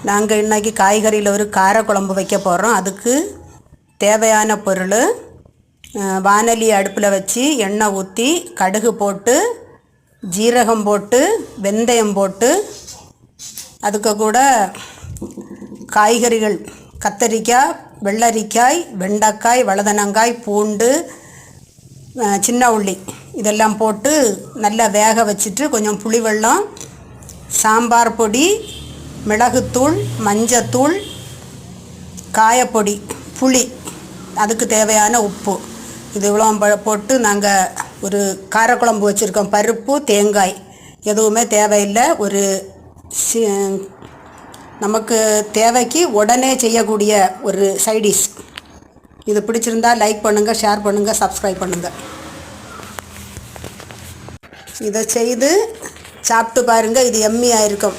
நாங்கள் இன்றைக்கி காய்கறியில் ஒரு காரக்குழம்பு வைக்க போகிறோம். அதுக்கு தேவையான பொருள், வானலி அடுப்பில் வச்சு எண்ணெய் ஊற்றி கடுகு போட்டு ஜீரகம் போட்டு வெந்தயம் போட்டு அதுக்கு கூட காய்கறிகள் கத்தரிக்காய், வெள்ளரிக்காய், வெண்டைக்காய், வழுதனங்காய், பூண்டு, சின்ன உள்ளி இதெல்லாம் போட்டு நல்லா வேக வச்சுட்டு கொஞ்சம் புளி வெல்லம், சாம்பார் பொடி, மிளகுத்தூள், மஞ்சத்தூள், காயப்பொடி, புளி, அதுக்கு தேவையான உப்பு இது இவ்வளோ போட்டு நாங்கள் ஒரு காரக்குழம்பு வச்சுருக்கோம். பருப்பு, தேங்காய் எதுவுமே தேவையில்லை. ஒரு நமக்கு தேவைக்கு உடனே செய்யக்கூடிய ஒரு சைடிஷ். இது பிடிச்சிருந்தால் லைக் பண்ணுங்கள், ஷேர் பண்ணுங்கள், சப்ஸ்கிரைப் பண்ணுங்கள். இதை செய்து சாப்பிட்டு பாருங்கள். இது எம்மியாக இருக்கும்.